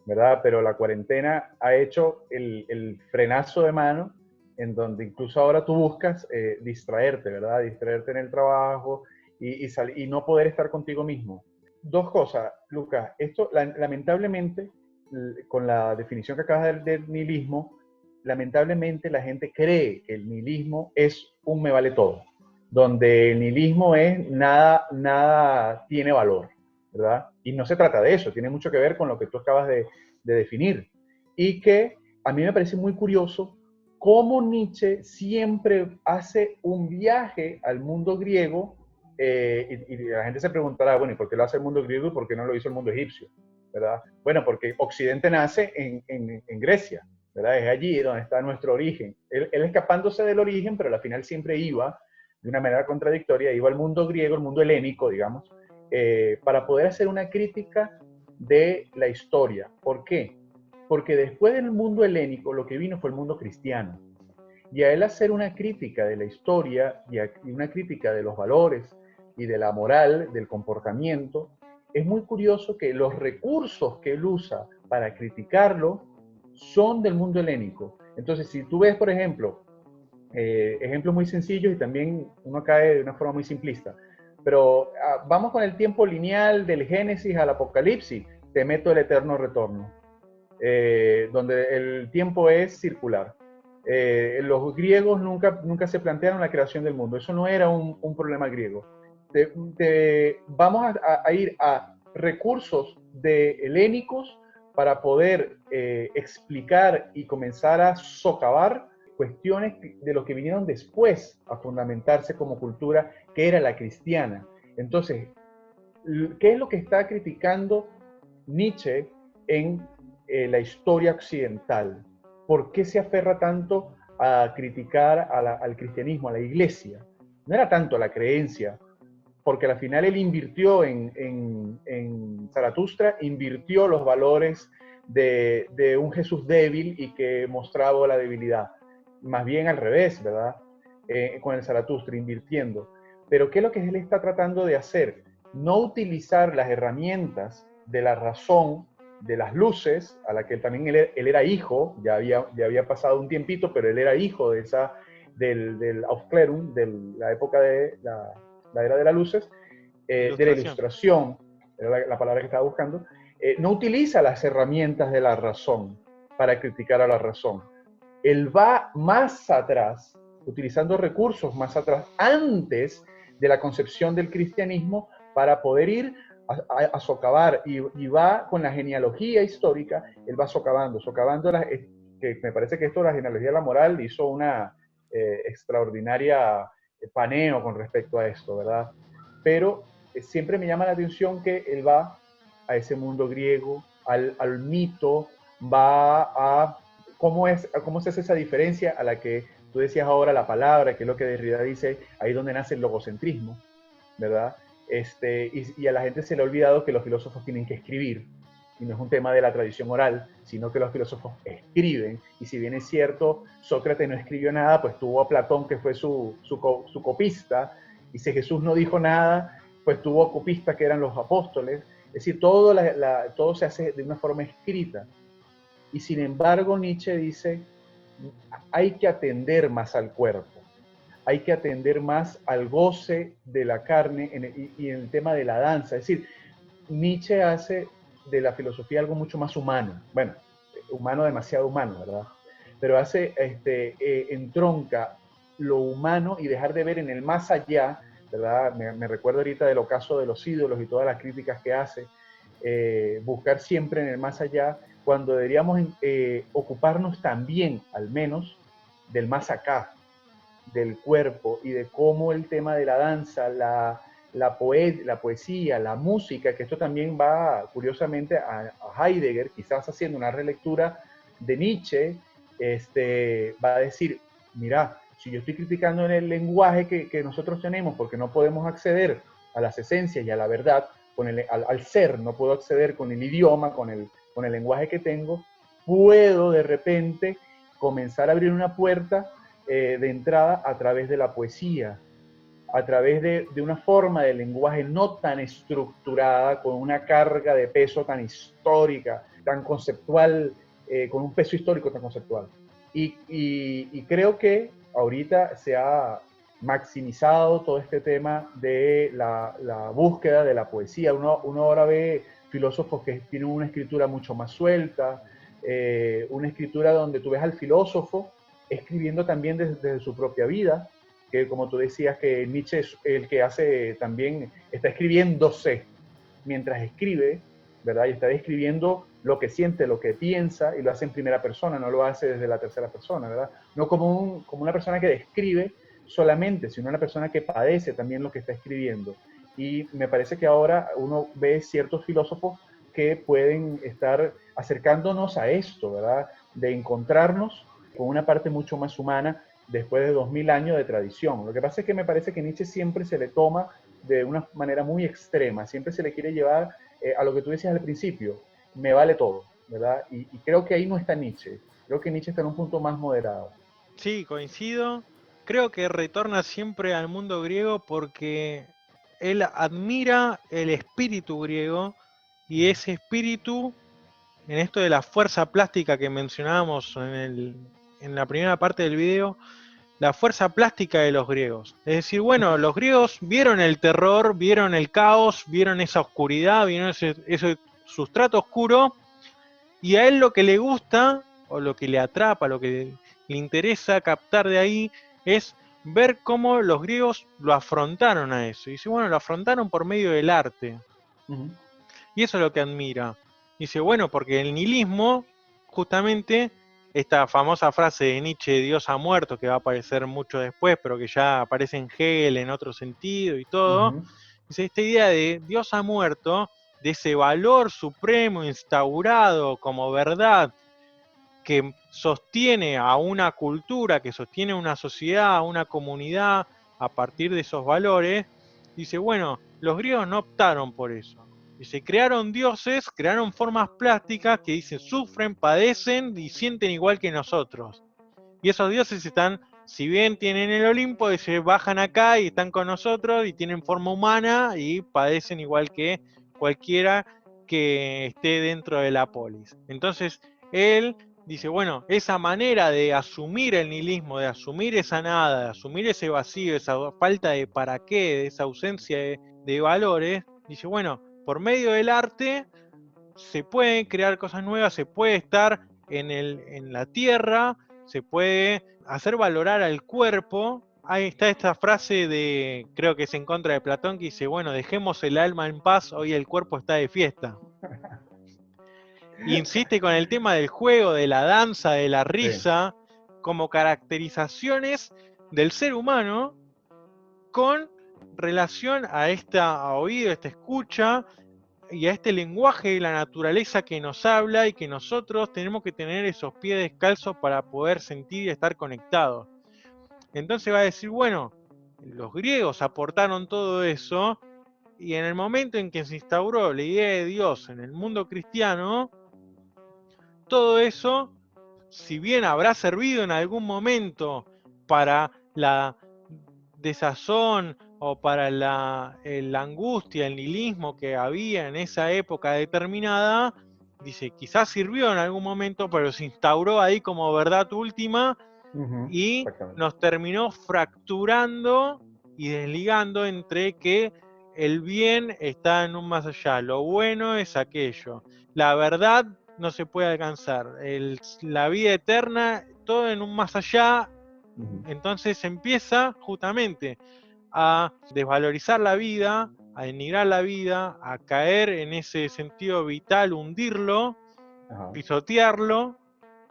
¿verdad? Pero la cuarentena ha hecho el frenazo de mano en donde incluso ahora tú buscas distraerte, ¿verdad? Distraerte en el trabajo y no poder estar contigo mismo. Dos cosas, Lucas. Esto, lamentablemente, con la definición que acabas de dar del nihilismo, lamentablemente la gente cree que el nihilismo es un me vale todo, donde el nihilismo es nada tiene valor, ¿verdad? Y no se trata de eso, tiene mucho que ver con lo que tú acabas de definir. Y que a mí me parece muy curioso cómo Nietzsche siempre hace un viaje al mundo griego y la gente se preguntará, bueno, ¿y por qué lo hace el mundo griego y por qué no lo hizo el mundo egipcio? ¿Verdad? Bueno, porque Occidente nace en Grecia, ¿verdad? Es allí donde está nuestro origen. Él escapándose del origen, pero al final siempre iba, de una manera contradictoria, iba al mundo griego, el mundo helénico, digamos, para poder hacer una crítica de la historia. ¿Por qué? Porque después del mundo helénico lo que vino fue el mundo cristiano. Y a él hacer una crítica de la historia y una crítica de los valores y de la moral, del comportamiento, es muy curioso que los recursos que él usa para criticarlo son del mundo helénico. Entonces, si tú ves, por ejemplo, ejemplos muy sencillos y también uno cae de una forma muy simplista, pero vamos con el tiempo lineal del Génesis al Apocalipsis, te meto el eterno retorno, donde el tiempo es circular. Los griegos nunca se plantearon la creación del mundo, eso no era un problema griego. Vamos a ir a recursos helénicos para poder explicar y comenzar a socavar cuestiones de los que vinieron después a fundamentarse como cultura, que era la cristiana. Entonces, ¿qué es lo que está criticando Nietzsche en la historia occidental? ¿Por qué se aferra tanto a criticar al cristianismo, a la iglesia? no era tanto la creencia, porque al final él invirtió en Zaratustra, invirtió los valores de un Jesús débil y que mostraba la debilidad. Más bien al revés, ¿verdad? Con el Zaratustra, invirtiendo. Pero ¿qué es lo que él está tratando de hacer? No utilizar las herramientas de la razón, de las luces, a la que también él era hijo, ya había pasado un tiempito, pero él era hijo del Aufklärung, de la época de la era de las luces, de la ilustración, era la palabra que estaba buscando, no utiliza las herramientas de la razón para criticar a la razón. Él va más atrás, utilizando recursos más atrás, antes de la concepción del cristianismo, para poder ir a socavar, y va con la genealogía histórica, él va socavando que me parece que esto de la genealogía de la moral hizo una extraordinaria paneo con respecto a esto, ¿verdad? Pero siempre me llama la atención que él va a ese mundo griego, al mito, va a cómo se hace esa diferencia a la que tú decías ahora, la palabra, que es lo que Derrida dice, ahí donde nace el logocentrismo, ¿verdad? Y a la gente se le ha olvidado que los filósofos tienen que escribir, y no es un tema de la tradición oral, sino que los filósofos escriben, y si bien es cierto, Sócrates no escribió nada, pues tuvo a Platón, que fue su copista, y si Jesús no dijo nada, pues tuvo copistas que eran los apóstoles, es decir, todo se hace de una forma escrita, y sin embargo Nietzsche dice, hay que atender más al cuerpo, hay que atender más al goce de la carne y en el tema de la danza. Es decir, Nietzsche hace de la filosofía algo mucho más humano. Bueno, humano, demasiado humano, ¿verdad? Pero entronca lo humano y dejar de ver en el más allá, ¿verdad? Me recuerdo ahorita del ocaso de los ídolos y todas las críticas que hace, buscar siempre en el más allá, cuando deberíamos ocuparnos también, al menos, del más acá, del cuerpo, y de cómo el tema de la danza, la poesía, la música, que esto también va curiosamente a Heidegger, quizás haciendo una relectura de Nietzsche, va a decir, mira, si yo estoy criticando en el lenguaje que nosotros tenemos, porque no podemos acceder a las esencias y a la verdad, al ser, no puedo acceder con el idioma, con el lenguaje que tengo, puedo de repente comenzar a abrir una puerta de entrada a través de la poesía, a través de una forma de lenguaje no tan estructurada, con una carga de peso tan histórica, tan conceptual, con un peso histórico tan conceptual. Y creo que ahorita se ha maximizado todo este tema de la búsqueda de la poesía. Uno ahora ve filósofos que tienen una escritura mucho más suelta, una escritura donde tú ves al filósofo escribiendo también desde su propia vida, que como tú decías que Nietzsche es el que hace también, está escribiéndose mientras escribe, ¿verdad? Y está describiendo lo que siente, lo que piensa, y lo hace en primera persona, no lo hace desde la tercera persona, ¿verdad? No como una persona que describe solamente, sino una persona que padece también lo que está escribiendo. Y me parece que ahora uno ve ciertos filósofos que pueden estar acercándonos a esto, ¿verdad? De encontrarnos con una parte mucho más humana después de 2000 años de tradición. Lo que pasa es que me parece que Nietzsche siempre se le toma de una manera muy extrema, siempre se le quiere llevar a lo que tú decías al principio, me vale todo, ¿verdad? Y creo que ahí no está Nietzsche, creo que Nietzsche está en un punto más moderado. Sí, coincido. Creo que retorna siempre al mundo griego porque él admira el espíritu griego y ese espíritu, en esto de la fuerza plástica que mencionábamos en la primera parte del video, la fuerza plástica de los griegos. Es decir, bueno, los griegos vieron el terror, vieron el caos, vieron esa oscuridad, vieron ese sustrato oscuro, y a él lo que le gusta, o lo que le atrapa, lo que le interesa captar de ahí, es ver cómo los griegos lo afrontaron a eso. Y dice, bueno, lo afrontaron por medio del arte. Y eso es lo que admira. Dice, bueno, porque el nihilismo, justamente, esta famosa frase de Nietzsche, Dios ha muerto, que va a aparecer mucho después, pero que ya aparece en Hegel en otro sentido y todo, dice, esta idea de Dios ha muerto, de ese valor supremo instaurado como verdad, que sostiene a una cultura, que sostiene a una sociedad, a una comunidad, a partir de esos valores, dice, bueno, los griegos no optaron por eso. Dice, crearon dioses, crearon formas plásticas que dicen, sufren, padecen y sienten igual que nosotros. Y esos dioses están, si bien tienen el Olimpo, se bajan acá y están con nosotros y tienen forma humana y padecen igual que cualquiera que esté dentro de la polis. Entonces, él dice, bueno, esa manera de asumir el nihilismo, de asumir esa nada, de asumir ese vacío, esa falta de para qué, de esa ausencia de valores, dice, bueno, por medio del arte se pueden crear cosas nuevas, se puede estar en la tierra, se puede hacer valorar al cuerpo. Ahí está esta frase de, creo que es en contra de Platón, que dice, bueno, dejemos el alma en paz, hoy el cuerpo está de fiesta. Y insiste con el tema del juego, de la danza, de la risa, como caracterizaciones del ser humano con relación a esta oído, esta escucha, y a este lenguaje de la naturaleza que nos habla y que nosotros tenemos que tener esos pies descalzos para poder sentir y estar conectados. Entonces va a decir, bueno, los griegos aportaron todo eso y en el momento en que se instauró la idea de Dios en el mundo cristiano, todo eso, si bien habrá servido en algún momento para la desazón o para la angustia, el nihilismo que había en esa época determinada, dice, quizás sirvió en algún momento, pero se instauró ahí como verdad última y nos terminó fracturando y desligando entre que el bien está en un más allá, lo bueno es aquello, la verdad no se puede alcanzar, la vida eterna, todo en un más allá. Entonces empieza justamente a desvalorizar la vida, a denigrar la vida, a caer en ese sentido vital, hundirlo, pisotearlo,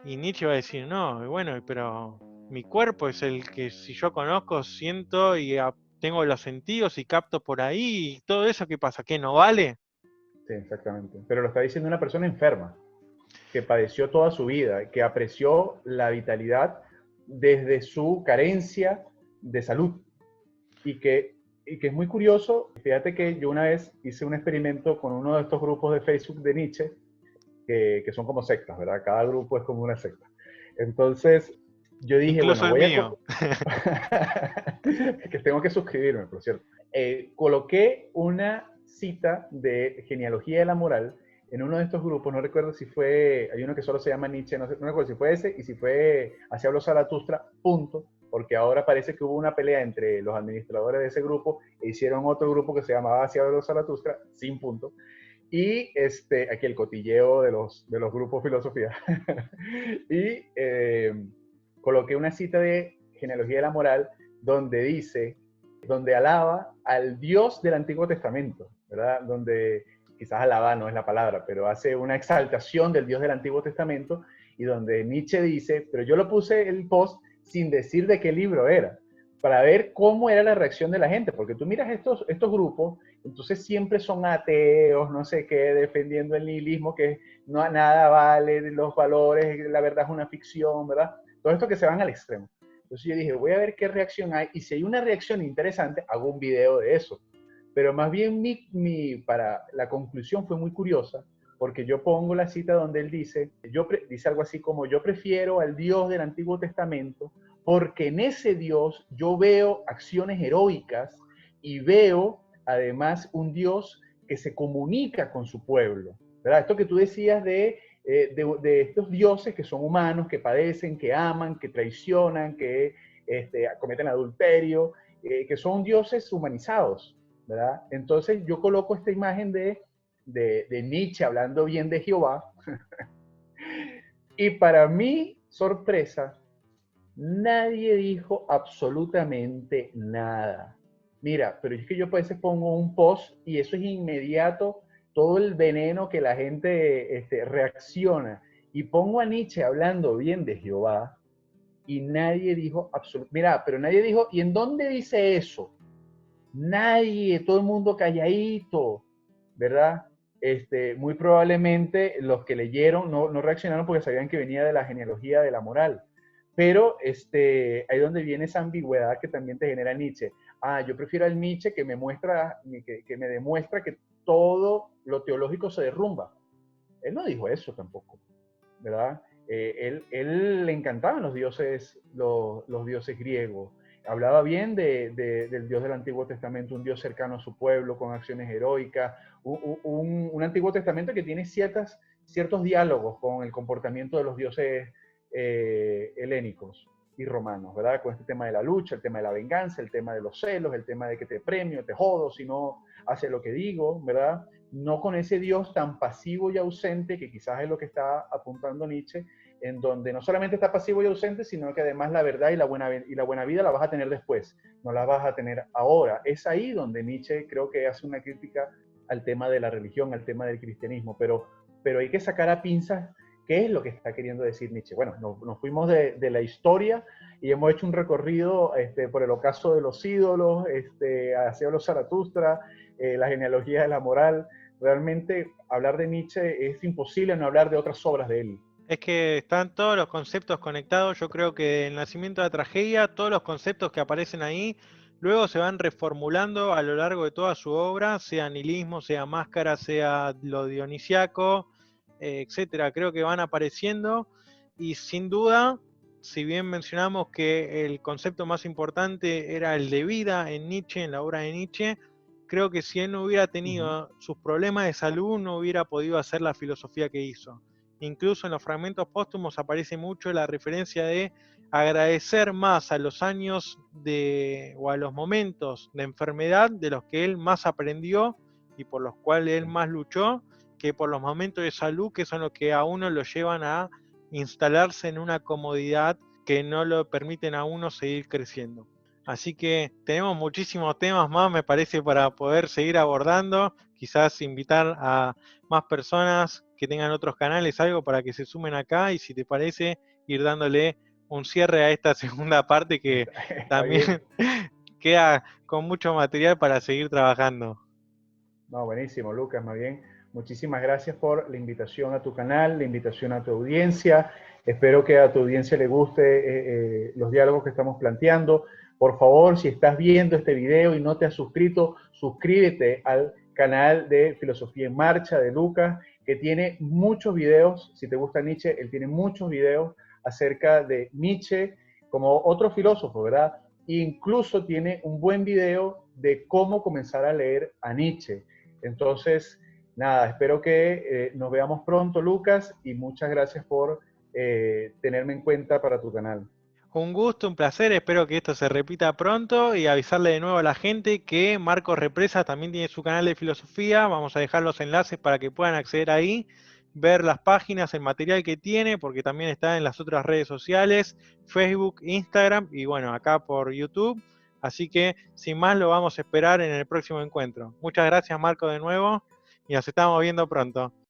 y Nietzsche va a decir, no, bueno, pero mi cuerpo es el que si yo conozco, siento y tengo los sentidos y capto por ahí, y todo eso, ¿qué pasa? ¿Qué no vale? Sí, exactamente. Pero lo está diciendo una persona enferma, que padeció toda su vida, que apreció la vitalidad desde su carencia de salud. Y que es muy curioso, fíjate que yo una vez hice un experimento con uno de estos grupos de Facebook de Nietzsche, que son como sectas, ¿verdad? Cada grupo es como una secta. Entonces, yo dije, Incluso bueno, el voy a... mío. que tengo que suscribirme, por cierto. Coloqué una cita de Genealogía de la Moral en uno de estos grupos, no recuerdo si fue, hay uno que solo se llama Nietzsche, no recuerdo si fue ese, y si fue Así habló Zaratustra, punto, porque ahora parece que hubo una pelea entre los administradores de ese grupo e hicieron otro grupo que se llamaba Así habló Zaratustra, sin punto. Y aquí el cotilleo de los grupos filosofía. Y coloqué una cita de Genealogía de la Moral donde dice, donde alaba al Dios del Antiguo Testamento, ¿verdad? Donde quizás alaba no es la palabra, pero hace una exaltación del Dios del Antiguo Testamento, y donde Nietzsche dice, pero yo lo puse el post sin decir de qué libro era, para ver cómo era la reacción de la gente, porque tú miras estos grupos, entonces siempre son ateos, no sé qué, defendiendo el nihilismo, que no nada vale, los valores, la verdad es una ficción, ¿verdad? Todo esto que se van al extremo. Entonces yo dije, voy a ver qué reacción hay, y si hay una reacción interesante, hago un video de eso. Pero más bien para la conclusión fue muy curiosa, porque yo pongo la cita donde él dice, dice algo así como, yo prefiero al Dios del Antiguo Testamento, porque en ese Dios yo veo acciones heroicas y veo además un Dios que se comunica con su pueblo, ¿verdad? Esto que tú decías de estos dioses que son humanos, que padecen, que aman, que traicionan, que cometen adulterio, que son dioses humanizados, ¿verdad? Entonces yo coloco esta imagen de Nietzsche hablando bien de Jehová, y para mi sorpresa, nadie dijo absolutamente nada. Mira, pero es que yo a veces pongo un post y eso es inmediato, todo el veneno que la gente reacciona. Y pongo a Nietzsche hablando bien de Jehová y nadie dijo absolutamente, mira, pero nadie dijo, ¿y en dónde dice eso? Nadie, todo el mundo calladito, ¿verdad? Muy probablemente los que leyeron no reaccionaron porque sabían que venía de la genealogía de la moral. Pero ahí donde viene esa ambigüedad que también te genera Nietzsche. Yo prefiero al Nietzsche que me demuestra que todo lo teológico se derrumba. Él no dijo eso tampoco, ¿verdad? Él le encantaban los dioses griegos. Hablaba bien del Dios del Antiguo Testamento, un Dios cercano a su pueblo, con acciones heroicas, un Antiguo Testamento que tiene ciertos diálogos con el comportamiento de los dioses helénicos y romanos, ¿verdad? Con este tema de la lucha, el tema de la venganza, el tema de los celos, el tema de que te premio, te jodo si no haces lo que digo, ¿verdad? No con ese Dios tan pasivo y ausente, que quizás es lo que está apuntando Nietzsche, en donde no solamente está pasivo y ausente, sino que además la verdad y la buena vida la vas a tener después, no la vas a tener ahora. Es ahí donde Nietzsche creo que hace una crítica al tema de la religión, al tema del cristianismo, pero hay que sacar a pinzas qué es lo que está queriendo decir Nietzsche. Bueno, nos fuimos de la historia y hemos hecho un recorrido por el ocaso de los ídolos, hacia los Zaratustra, la genealogía de la moral. Realmente hablar de Nietzsche es imposible no hablar de otras obras de él. Es que están todos los conceptos conectados. Yo creo que el nacimiento de la tragedia, todos los conceptos que aparecen ahí, luego se van reformulando a lo largo de toda su obra, sea nihilismo, sea máscara, sea lo dionisiaco, etcétera. Creo que van apareciendo y sin duda, si bien mencionamos que el concepto más importante era el de vida en Nietzsche, en la obra de Nietzsche, creo que si él no hubiera tenido sus problemas de salud, no hubiera podido hacer la filosofía que hizo. Incluso en los fragmentos póstumos aparece mucho la referencia de agradecer más a los años o a los momentos de enfermedad de los que él más aprendió y por los cuales él más luchó, que por los momentos de salud, que son los que a uno lo llevan a instalarse en una comodidad que no lo permiten a uno seguir creciendo. Así que tenemos muchísimos temas más, me parece, para poder seguir abordando. Quizás invitar a más personas que tengan otros canales, algo para que se sumen acá y si te parece, ir dándole un cierre a esta segunda parte que también queda con mucho material para seguir trabajando. No, buenísimo, Lucas, más bien. Muchísimas gracias por la invitación a tu canal, la invitación a tu audiencia. Espero que a tu audiencia le guste los diálogos que estamos planteando. Por favor, si estás viendo este video y no te has suscrito, suscríbete al canal de Filosofía en Marcha de Lucas, que tiene muchos videos. Si te gusta Nietzsche, él tiene muchos videos acerca de Nietzsche como otro filósofo, ¿verdad? E incluso tiene un buen video de cómo comenzar a leer a Nietzsche. Entonces, nada, espero que nos veamos pronto, Lucas, y muchas gracias por tenerme en cuenta para tu canal. Un gusto, un placer, espero que esto se repita pronto y avisarle de nuevo a la gente que Marcos Represas también tiene su canal de filosofía. Vamos a dejar los enlaces para que puedan acceder ahí, ver las páginas, el material que tiene, porque también está en las otras redes sociales, Facebook, Instagram y bueno, acá por YouTube. Así que sin más lo vamos a esperar en el próximo encuentro. Muchas gracias Marco de nuevo y nos estamos viendo pronto.